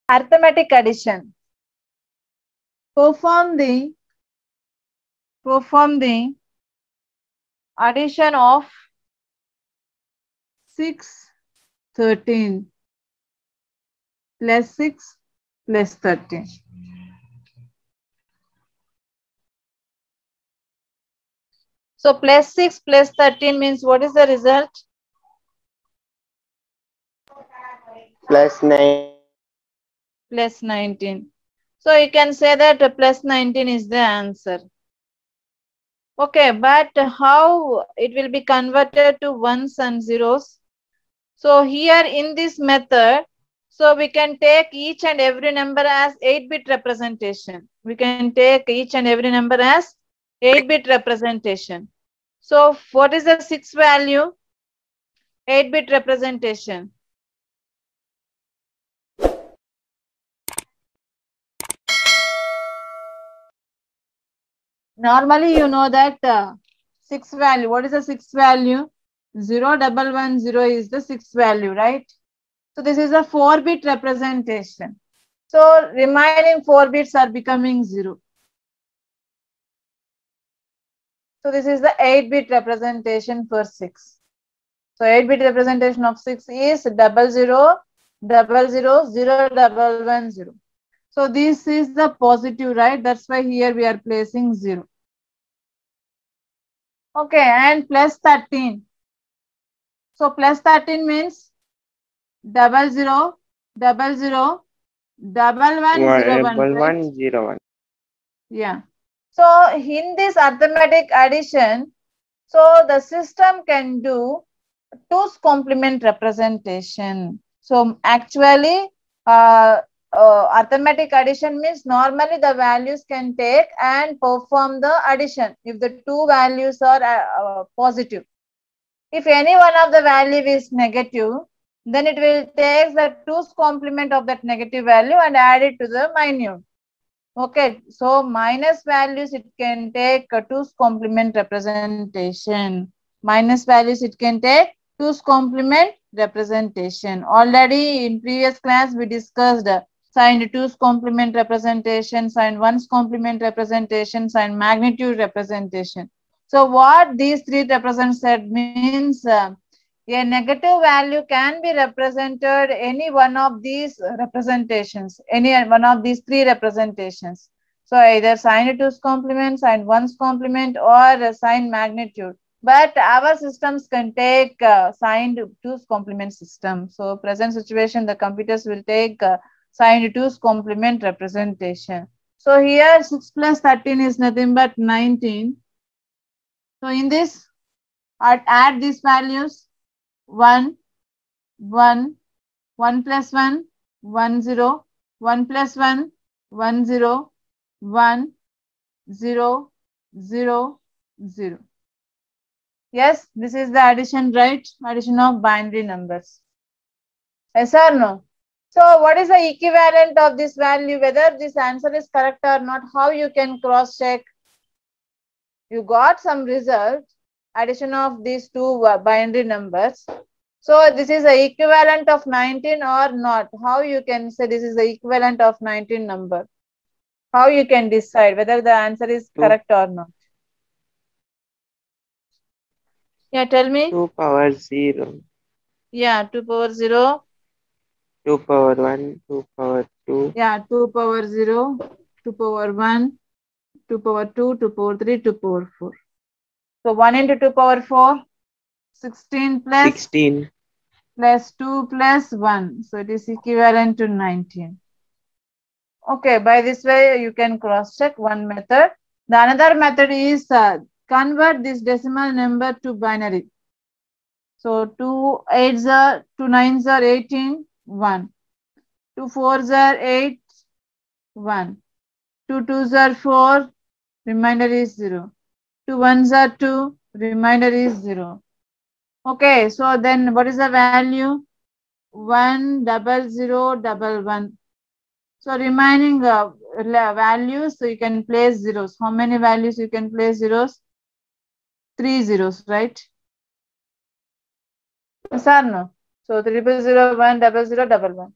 arithmetic addition. Perform the addition of 6, 13 plus 6 plus 13. So plus 6 plus 13 means what is the result? Plus 19. Plus 19. So you can say that plus 19 is the answer. Okay, but how it will be converted to ones and zeros? So here in this method, so we can take each and every number as 8-bit representation. We can take each and every number as 8-bit representation. So what is the 6 value? 8-bit representation. Normally, you know that 6 value. What is the 6 value? 0110 is the 6 value, right? So this is a 4-bit representation. So remaining 4 bits are becoming 0. So this is the 8-bit representation for 6. So 8-bit representation of 6 is 00000110. So this is the positive, right? That's why here we are placing 0. Okay, and plus 13. So plus 13 means 00001101, right? 1101. Yeah. So in this arithmetic addition, so the system can do 2's complement representation. So actually, arithmetic addition means normally the values can take and perform the addition if the two values are positive. If any one of the value is negative, then it will take the 2's complement of that negative value and add it to the minute. Okay, so minus values it can take 2's complement representation. Minus values it can take 2's complement representation. Already in previous class we discussed sin 2's complement representation, sin 1's complement representation, sin magnitude representation. So what these three represented means a negative value can be represented any one of these representations, any one of these three representations. So either sin 2's complement, sin 1's complement, or sin magnitude. But our systems can take sin 2's complement system. So present situation, the computers will take sin 2's complement representation. So here 6 plus 13 is nothing but 19. So in this, add these values 1, 1, 1 plus 1, 1, 0, 1 plus 1, 1, 0, 1, 0, 0, 0. Yes, this is the addition, right? Addition of binary numbers. Yes or no? So what is the equivalent of this value? Whether this answer is correct or not, how you can cross check? You got some result, addition of these two binary numbers. So this is the equivalent of 19 or not? How you can say this is the equivalent of 19 number? How you can decide whether the answer is 2, correct or not? Yeah, tell me. 2 power 0. Yeah, 2 power 0. 2 power 1, 2 power 2. Yeah, 2 power 0, 2 power 1, 2 power 2, 2 power 3, 2 power 4. So 1 into 2 power 4, 16 plus 16. plus 2 plus 1. So it is equivalent to 19. Okay, by this way you can cross check one method. The another method is convert this decimal number to binary. So 2 8s are 2 9s are 18, 1. 2 4s are 8, 1. 2 2s are 4, remainder is 0. 2 1s are 2, remainder is 0. Okay, so then what is the value? 10011. So remaining values, so you can place zeros. How many values you can place zeros? 3 zeros, right? Yes or no? So 00010011.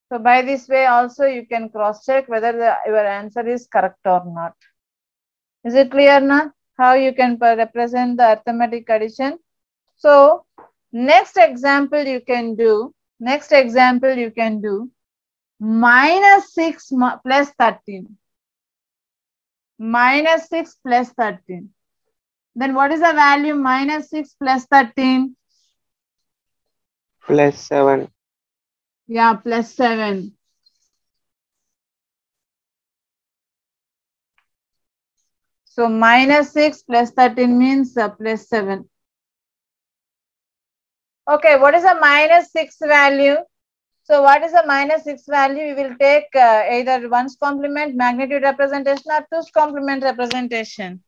So So by this way also you can cross check whether your answer is correct or not. Is it clear now how you can represent the arithmetic addition? So next example you can do minus 6 plus 13. Minus 6 plus 13. Then what is the value minus 6 plus 13? Plus 7. Yeah, plus 7. So minus 6 plus 13 means plus 7. Okay, what is the minus 6 value? So what is the minus 6 value? We will take either 1's complement magnitude representation or 2's complement representation.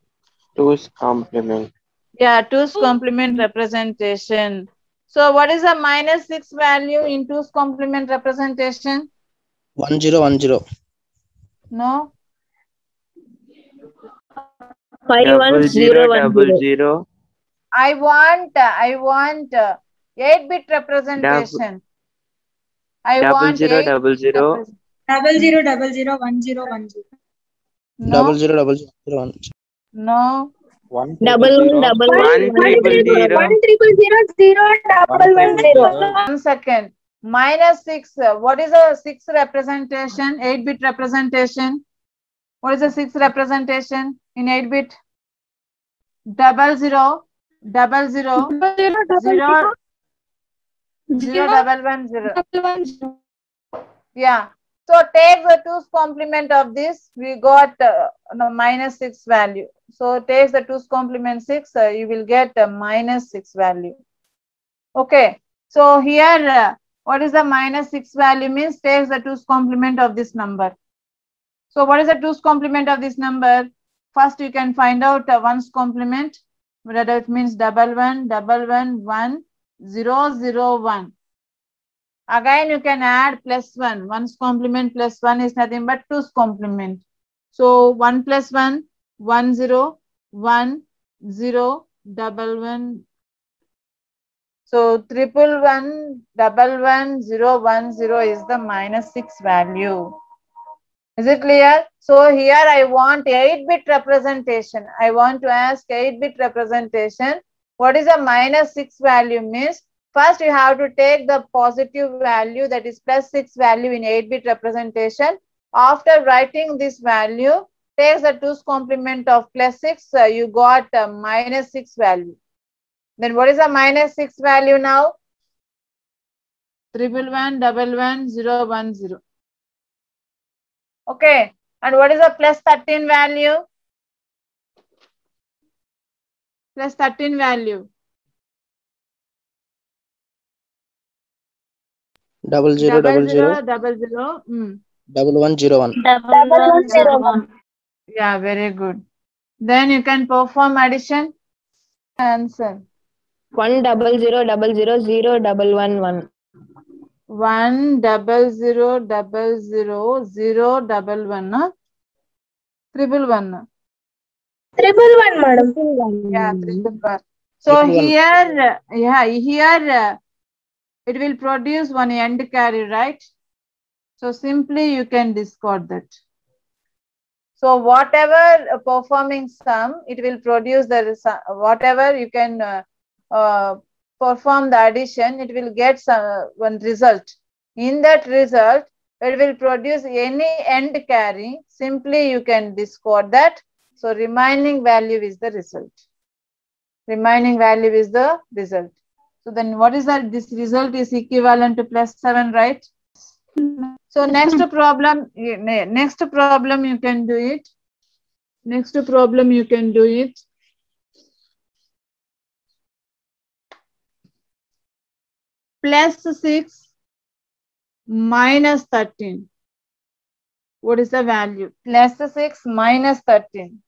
2's complement. Yeah, 2's complement representation. So what is the minus 6 value in 2's complement representation? 1 0 1 0. No. 5 1 0 1 0. I want 8-bit representation. I want 0 8 0 0. 0 0 0 0 1 0 1 0. No. 0 0 0 0 1. No. 1 1 triple 0. 1 triple 0 0 double 1 0. 1 second. Minus 6. What is a 6 representation? 8-bit representation. What is the 6 representation in 8-bit? 0 0 0 0 0 0 1 0. Yeah. So take the 2's complement of this. We got minus 6 value. So take the 2's complement 6. You will get minus 6 value. Okay. So here, what is the minus 6 value means? Take the 2's complement of this number. So what is the 2's complement of this number? First, you can find out 1's complement. That means 1 1 1 1 0 0 1. Again, you can add plus 1. 1's complement plus 1 is nothing but 2's complement. So 1 plus 1, 1 0 1 0 1 1. So 1 1 1 1 0 1 0 is the minus 6 value. Is it clear? So here I want 8-bit representation. I want to ask 8-bit representation. What is a minus 6 value means? First you have to take the positive value, that is plus 6 value in 8-bit representation. After writing this value, take the 2's complement of plus 6. You got a minus 6 value. Then what is the minus 6 value now? 1 1 1 1 0 1 0. Okay. And what is the plus 13 value? Plus 13 value. 0 0 0 0. 1 1 0 1. 1 0 1. Yeah, very good. Then you can perform addition. Answer. 1 0 0 0 0 0 1 1 1. 1 0 0 0 0 1 1. 1 1 1. 1 madam. Yeah, 1. So here, it will produce one end carry, right? So simply you can discard that. So whatever performing sum, it will produce the whatever you can perform the addition, it will get one result. In that result, it will produce any end carry. Simply you can discard that. So remaining value is the result. Remaining value is the result. So then what is that? This result is equivalent to plus 7, right? So next problem you can do it. Next problem you can do it. Plus 6 minus 13. What is the value? Plus 6 minus 13.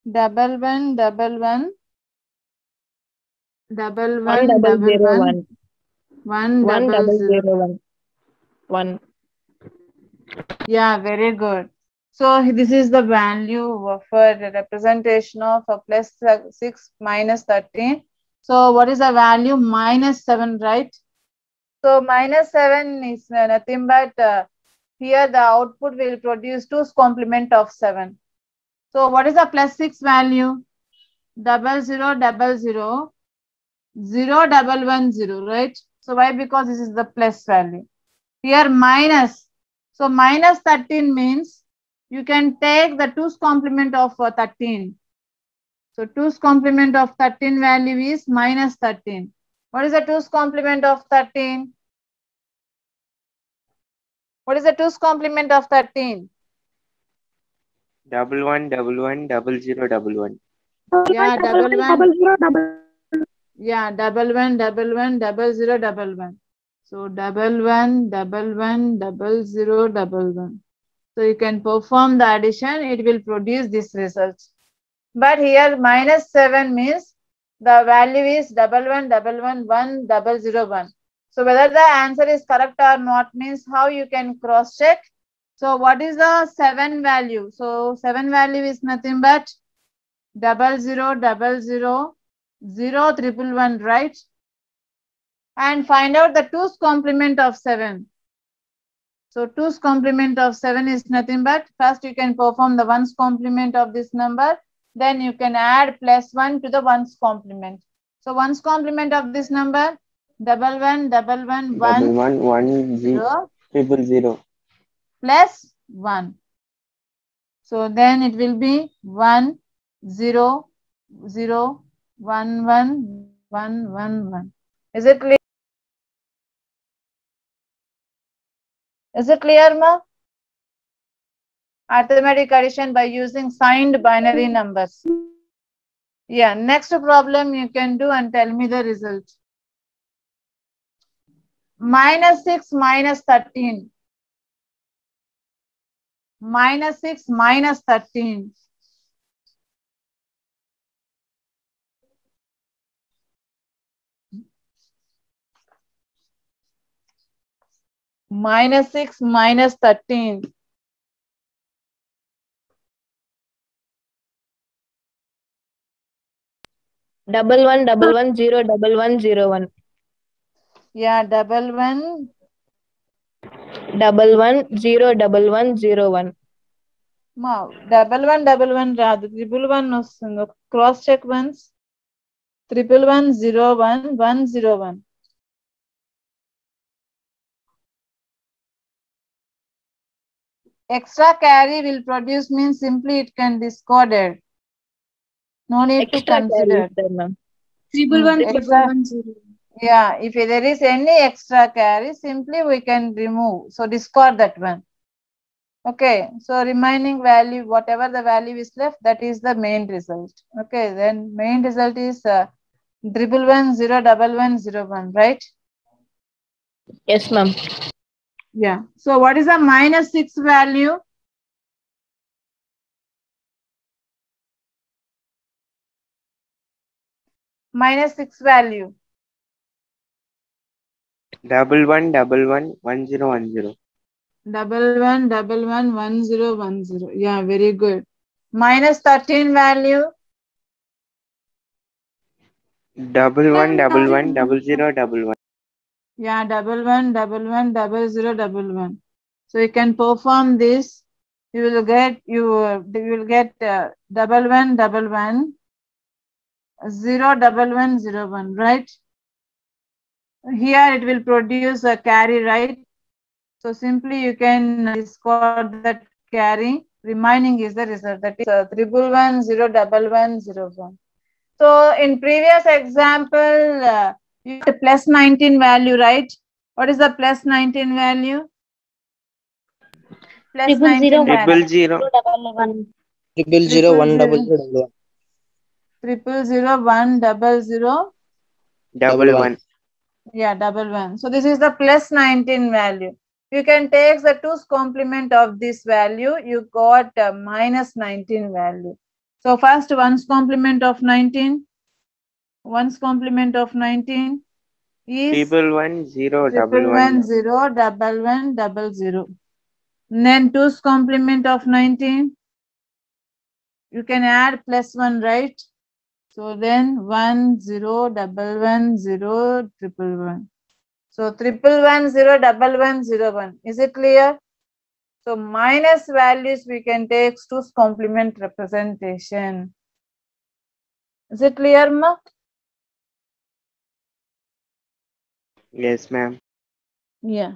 1 1 1 1 1. Yeah, very good. So this is the value for the representation of a plus 6 minus 13. So what is the value? -7, right? So -7 is nothing but here the output will produce 2's complement of 7. So what is the +6 value? 0000 0110, right? So why? Because this is the plus value. Here minus. So -13 means you can take the 2's complement of 13. So 2's complement of 13 value is -13. What is the 2's complement of 13? What is the 2's complement of 13? 11110011. Yeah, 11110011. Yeah, 11110011. So 11110011. So you can perform the addition, it will produce this result. But here -7 means the value is 11111001. So whether the answer is correct or not means how you can cross check. So what is the 7 value? So 7 value is nothing but 00000111, right? And find out the 2's complement of 7. So 2's complement of 7 is nothing but, first you can perform the 1's complement of this number, then you can add +1 to the 1's complement. So 1's complement of this number 11111000 plus 1. So then it will be 1 0 0 1 1 1 1 1. Is it clear? Is it clear, ma? Arithmetic addition by using signed binary numbers. Yeah, next problem you can do and tell me the result. -6 -13. -6 -13. -6 -13. Double one 01101. Yeah, 11 111001. Ma 1111 రాదు 111 వస్తుంది. Cross check once. 11101101. Extra carry will produce means simply it can discarded. No need to consider. 111110. Yeah, if there is any extra carry, simply we can remove. So discard that one. Okay, so remaining value, whatever the value is left, that is the main result. Okay, then main result is 11101101, right? Yes, ma'am. Yeah. So what is the -6 value? -6 value. 11111010. 11111010. Yeah, very good. -13 value. 11110011. Yeah, 11110011. So you can perform this. You will get 111101, right? Here it will produce a carry, right? So simply you can discard that carry. Remaining is the result, that is 11101101. So in previous example, you have +19 value, right? What is the +19 value? +19 value. 000. 00010011. 00010011. Yeah, 11. So this is the +19 value. You can take the 2's complement of this value. You got -19 value. So first 1's complement of 19. 1's complement of 19 is 11101100. Then 2's complement of 19. You can add +1, right? So then 1 0 1 1 0 1 1. So 1 1 0 1 1 0 1. Is it clear? So minus values we can take 2's complement representation. Is it clear, ma? Yes, ma'am. Yeah.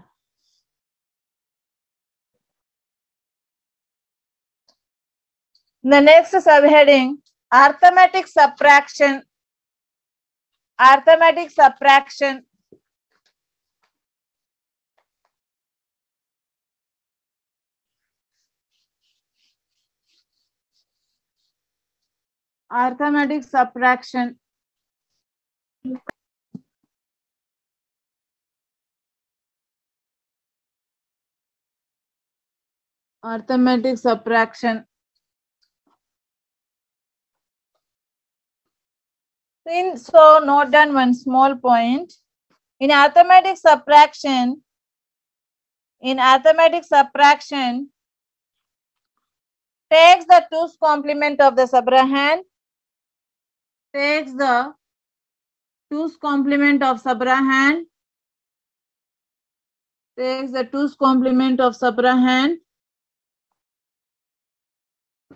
The next subheading, arithmetic subtraction. Arithmetic subtraction. Arithmetic subtraction. Arithmetic subtraction. So note down one small point. In arithmetic subtraction, takes the 2's complement of the subrahand, takes the 2's complement of subrahand, takes the 2's complement of subrahand,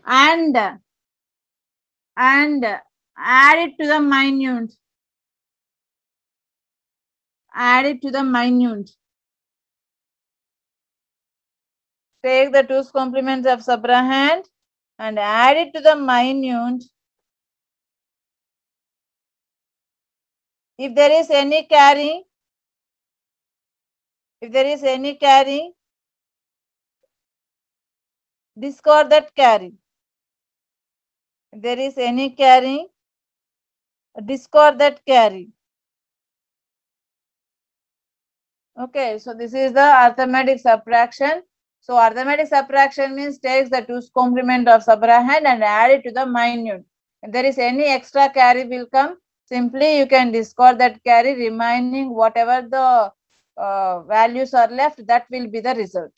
and add it to the minute. Add it to the minute. Take the 2's complement of subrahand and add it to the minute. If there is any carry, discard that carry. If there is any carry, discard that carry. Okay, so this is the arithmetic subtraction. So arithmetic subtraction means takes the 2's complement of subrahand and add it to the minute. If there is any extra carry will come, simply you can discard that carry, remaining whatever the values are left, that will be the result.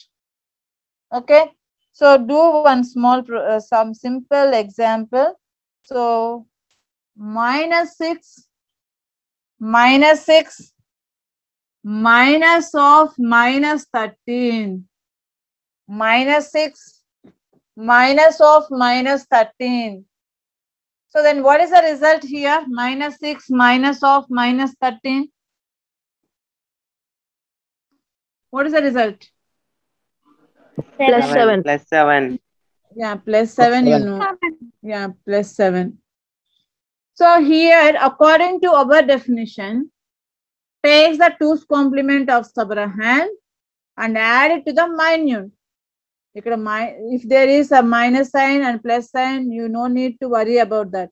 Okay, so do one small some simple example. So minus 6 minus of minus 13. Minus 6 minus of minus 13. So then what is the result here? Minus 6 minus of minus 13. What is the result? Plus 7. Plus 7. Yeah, plus 7, you know. Yeah, plus 7. So here, according to our definition, takes the 2's complement of subrahand and add it to the minute. If there is a minus sign and plus sign, you no need to worry about that.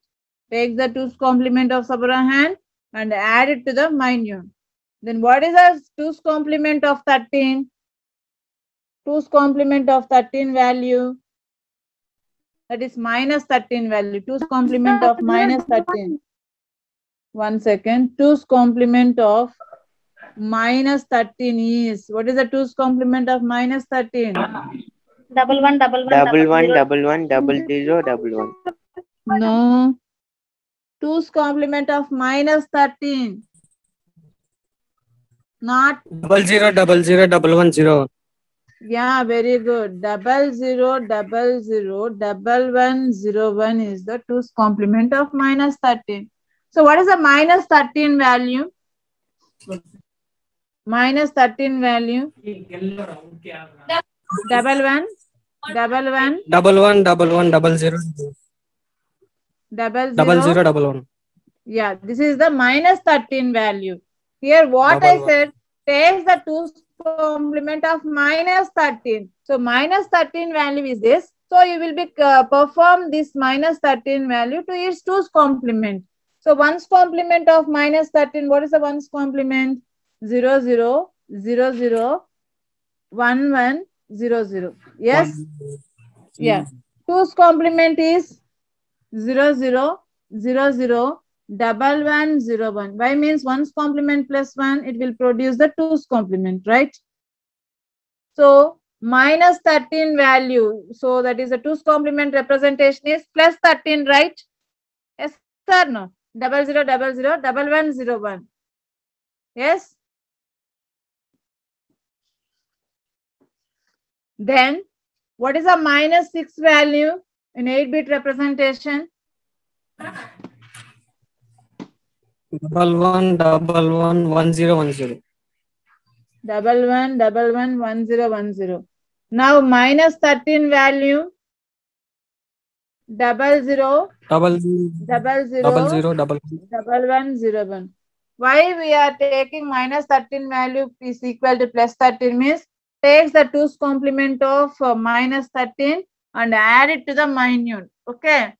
Take the 2's complement of subrahand and add it to the minute. Then what is the 2's complement of 13? 2's complement of 13 value, that is minus 13 value. 2's complement of minus 13. 1 second. 2's complement of minus 13 is, what is the 2's complement of minus 13? 1 1 1 1 1 0 1. No. 2's complement of minus 13. Not 00 00 1 0. Yeah, very good. 00 00 11 01 is the 2's complement of minus 13. So what is the minus 13 value? Minus 13 value. 11 11 11 00 00 Yeah, this is the minus 13 value. Here what I said, takes the 2's complement of minus 13. So minus 13 value is this. So you will be perform this minus 13 value to its 2's complement. So 1's complement of minus 13, what is the 1's complement? 0 0 0 0 1 1 0 0. Yes? Yeah. 2's complement is 0 0 0 0 1 1 0 1. Why means 1's complement plus 1, it will produce the 2's complement, right? So minus 13 value, so that is the 2's complement representation is plus 13, right? Yes Sir, no. 00001101. Yes. Then, what is a -6 value in 8-bit representation? 11111010. 11111010. Now -13 value. 0000 1101. Why we are taking -13 value is equal to +13 means takes the 2's complement of -13 and add it to the minute. Okay.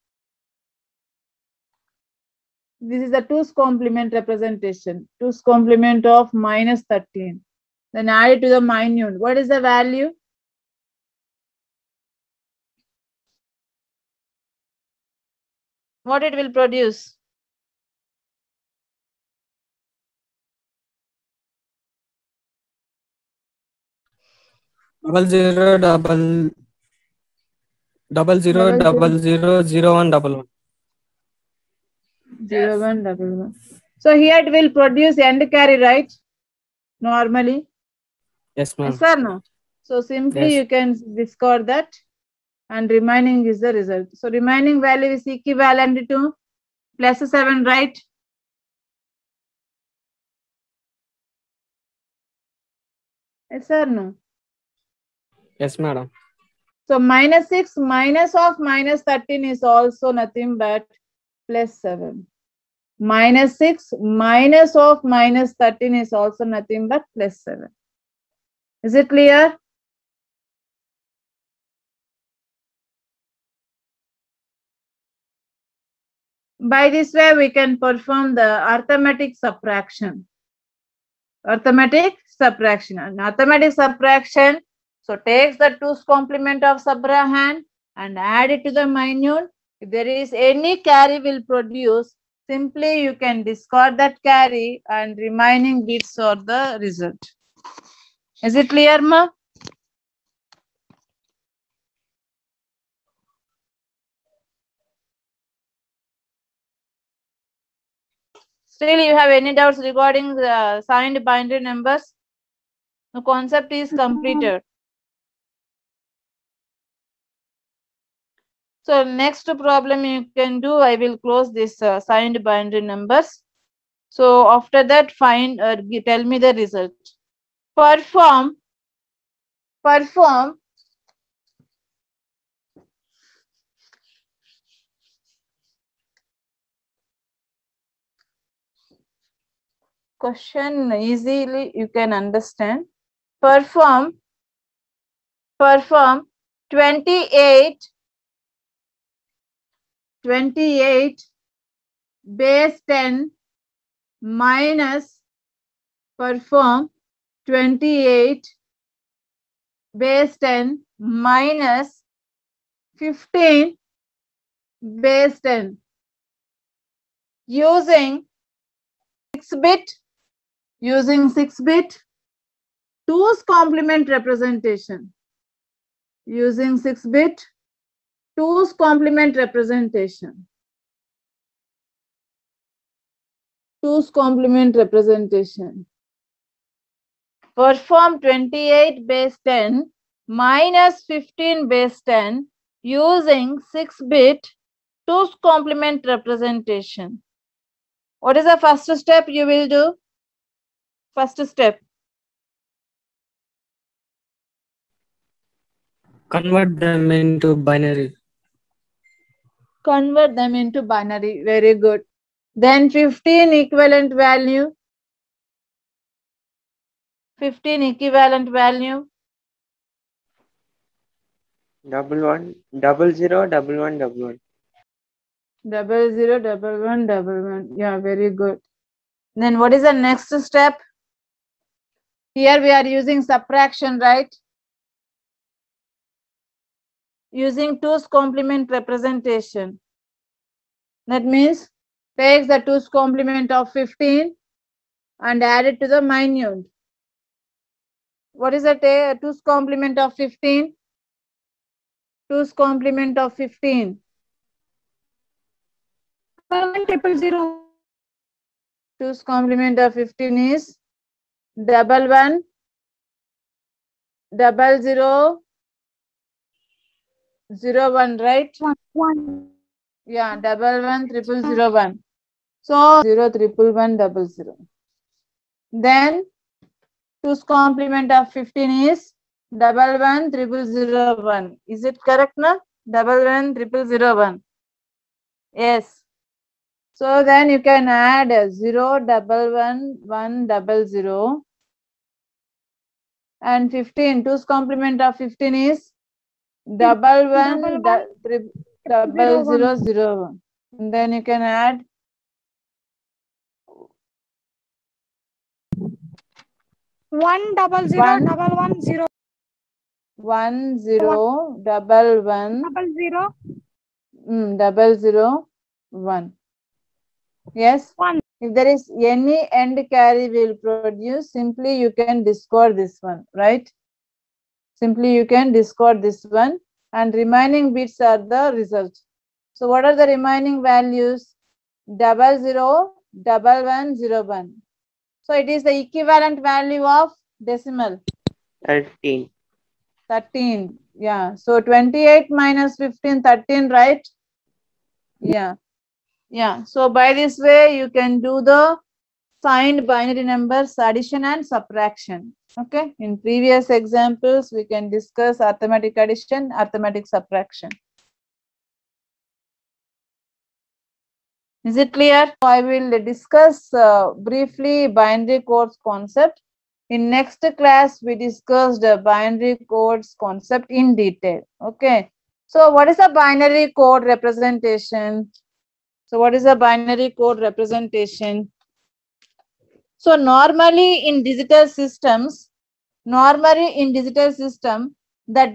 This is the 2's complement representation. 2's complement of -13. Then add it to the minute. What is the value? What it will produce? Double zero 0111. 0111. So here it will produce end carry, right? Normally. Yes, ma'am. Yes or no? So simply Yes. you can discard that and remaining is the result. So remaining value is equivalent to +7, right? Yes or no? Yes, madam. So -6 minus of -13 is also nothing but +7. -6 minus of -13 is also nothing but +7. Is it clear? By this way, we can perform the arithmetic subtraction. Arithmetic subtraction. And arithmetic subtraction, so takes the 2's complement of subrahand and add it to the minute. If there is any carry will produce, simply you can discard that carry and remaining bits are the result. Is it clear, ma? Still, you have any doubts regarding the signed binary numbers? The concept is completed. So next problem you can do, I will close this signed binary numbers. So after that, find tell me the result. Perform question easily you can understand. Perform 28 base 10 minus perform 28 base 10 minus 15 base 10 using 6-bit 2's complement representation. Using 6-bit 2's complement representation. 2's complement representation. Perform 28 base 10 minus 15 base 10 using 6-bit 2's complement representation. What is the first step you will do? First step. Convert them into binary. Convert them into binary. Very good. Then 15 equivalent value. 15 equivalent value. 11 001111. 001111. Yeah, very good. Then what is the next step? Here we are using subtraction, right? Using 2's complement representation. That means takes the 2's complement of 15 and add it to the minute. What is the 2's complement of 15? 2's complement of 15. 000. 2's complement of 15 is 11 00 01, right? 1. Yeah, 11 0001. So 0 Then 2's complement of 15 is 11 0001. Is it correct, na? 11 0001. Yes. So then you can add 0 11 100 and 15. 2's complement of 15 is 11 0001. And then you can add 1001110 001. Yes. 1. If there is any end carry will produce, simply you can discard this one, right? Simply you can discard this one and remaining bits are the result. So what are the remaining values? 001101. So it is the equivalent value of decimal. 13. 13. Yeah. So 28 minus 15, 13, right? Yeah. Yeah. So by this way, you can do the signed binary numbers addition and subtraction. Okay. In previous examples, we can discuss arithmetic addition, arithmetic subtraction. Is it clear? I will discuss briefly binary codes concept. In next class, we discussed binary codes concept in detail. Okay. So what is a binary code representation? So what is a binary code representation? So normally in digital systems, the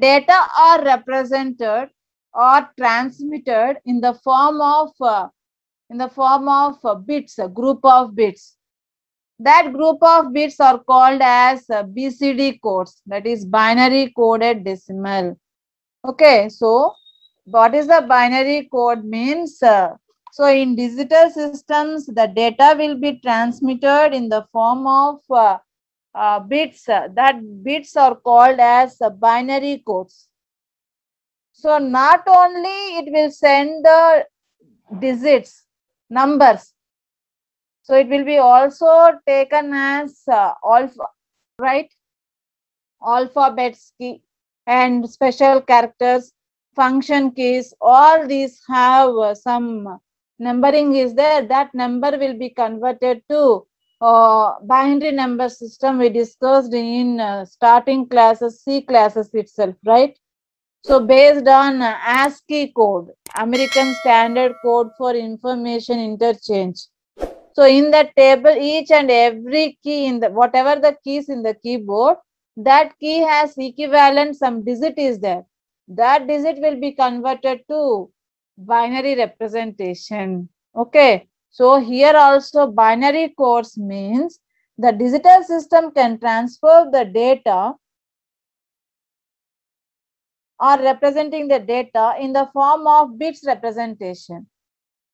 data are represented or transmitted in the form of bits, a group of bits. That group of bits are called as BCD codes, that is binary coded decimal. Okay, so what is the binary code means? So in digital systems, the data will be transmitted in the form of bits. That bits are called as binary codes. So not only it will send the digits, numbers. So it will be also taken as alpha, right? Alphabets key and special characters, function keys, all these have some numbering is there. That number will be converted to binary number system we discussed in starting classes, C classes itself, right? So based on ASCII code, American Standard Code for Information Interchange. So in that table, each and every key in the whatever the keys in the keyboard, that key has equivalent some digit is there. That digit will be converted to binary representation. Okay. So here also binary codes means the digital system can transfer the data or representing the data in the form of bits representation.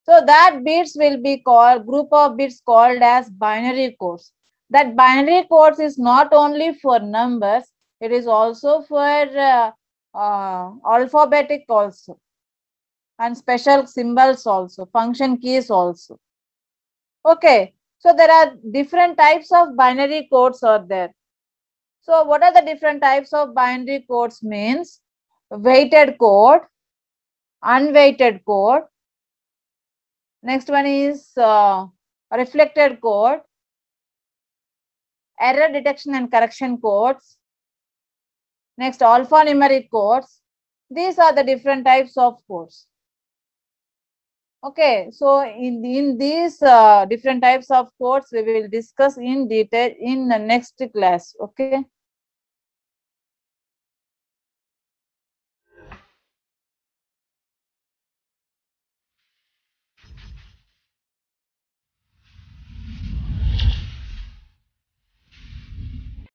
So that bits will be called, group of bits called as binary codes. That binary codes is not only for numbers, it is also for alphabetic also, and special symbols also, function keys also. Okay, so there are different types of binary codes are there. So what are the different types of binary codes means? Weighted code, unweighted code. Next one is reflected code, error detection and correction codes. Next, alphanumeric codes. These are the different types of codes. Okay, so in these different types of codes, we will discuss in detail in the next class. Okay.